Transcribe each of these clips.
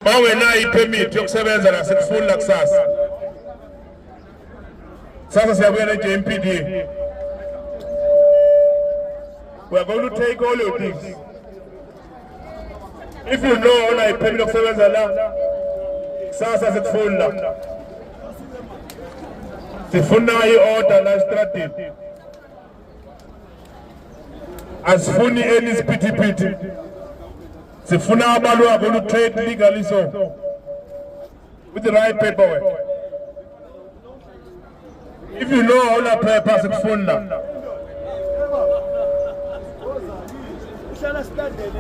Mawengenayo ipermit yokusebenza la sikufuna kusasa. Sasa siyabuya ne-JMPD. We are going to take all your things. If you know una ipermit yokusebenza la, sasa sikufuna. Sifuna i-order la strategy. Asifuni any siphithiphithi. Sifuna abantu abona trade legally so with the right paperwork. If you know all the papers sikufuna.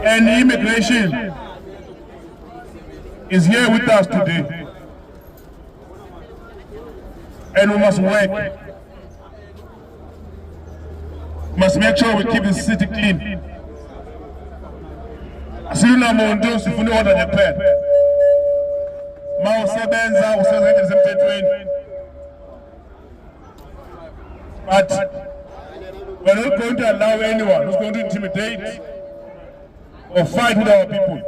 And immigration is here with us today. And we must work. We must make sure we keep the city clean. Asina muntu sifuna order ngephela. Mawusebenza usebenza emthethweni. But we're not going to allow anyone who's going to intimidate or fight with our people.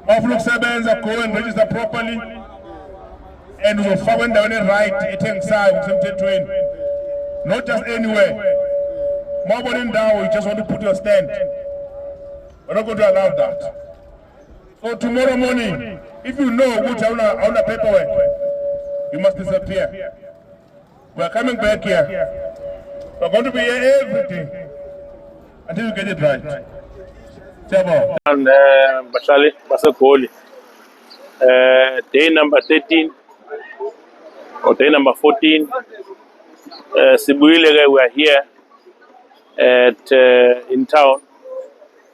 Mawufuna ukusebenza, go and register properly. And uzofakwa endaweni right ethengisayo usemthethweni. Not just anywhere. Mawubona indawo you just want to put your stand. We're not going to allow that. So tomorrow morning, if you know which on a paperwork, you must disappear. We are coming back here. We're going to be here every day until you get it right. Chabo. And Bashali Basakoli. Day number 13 or day number 14. Sibuile, we are here at in town,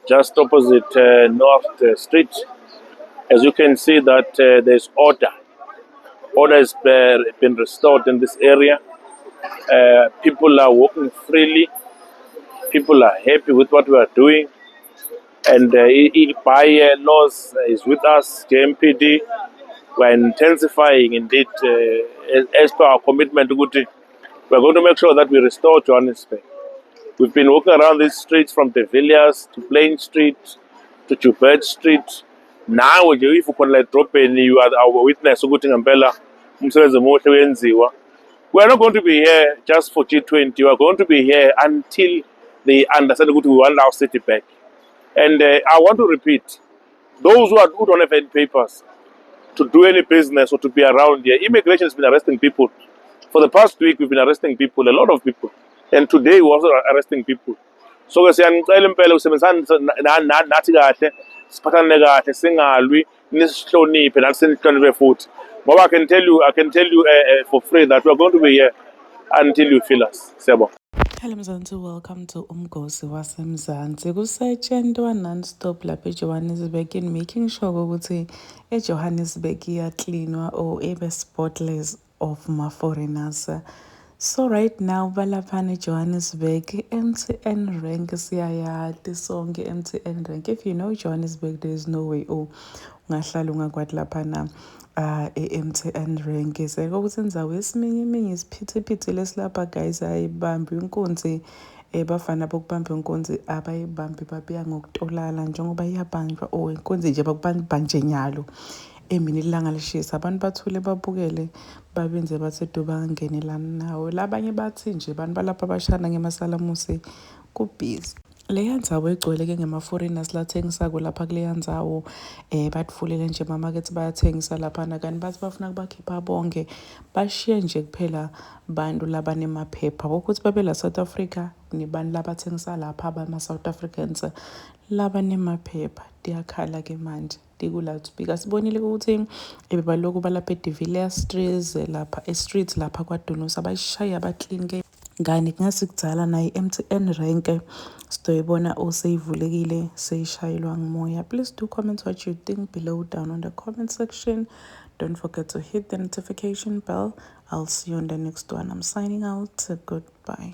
just opposite North Street. As you can see that there's order. Order has been restored in this area. People are walking freely. People are happy with what we are doing. And by laws is with us, JMPD. We are intensifying indeed as per our commitment. We are going to make sure that we restore Johannesburg. We've been walking around these streets from De Villiers to Plain Street to Joubert Street. Now, if you can drop in, you are our witness. We are not going to be here just for G20. We are going to be here until they understand that we want our city back. And I want to repeat, those who don't have any papers to do any business or to be around here, immigration has been arresting people. For the past week, we've been arresting people, a lot of people. And today, we're also arresting people. So, I can tell you, for free that we're going to be here until you feel us. Sebo. Hello Mzansi, welcome to Umgosi waseMzansi. Kusetshenzwa non-stop lapha eJohannesburg in making sure ukuthi eJohannesburg iyacleanwa or ebe spotless of ma-foreigners. So right now balaphana eJohannesburg, MTN rank siyayati sonke MTN rank. If you know Johannesburg, there is no way ungahlala ungakwati laphana MTN rank. Seko ukuthi indzawo yesiminye isiphithiphithi lesilapha guys ayibambi inkunzi bafana bokubamba inkunzi abayibambi babuya ngokutolala njengoba iyabanjwa or inkunzi nje bakubamba nje nyalo emini ilanga lishisa abantu bathule babukele babenze bathi bangenelana nawe labanye bathi nje abantu balapha abashana ngemasalamusi kubhizi. Leya ndzawo egcweleke ngema-foreigners lathengisako lapha kuleya ndzawo batfulele nje emamakethe bayathengisa laphana kanti bathi bafuna kubakhipha bonke bashiye nje kuphela bantu labanemaphepha bokuthi babe la South Africa nebantu labathengisa lapha abama-South Africans labanemaphepha. Diyakhala ke manje diku-loudspeaker sibonile ukuthi balokhu balapha eDe Villiers street lapha kwaDunusa bayishaya abaclean ke ngani kungasi kudzala naye MTN rank sitoyibona oseyivulekile seyishayelwa ngumoya. Please do comment what you think below down on the comment section. Don't forget to hit the notification bell. I'll see you on the next one. I'm signing out. Goodbye.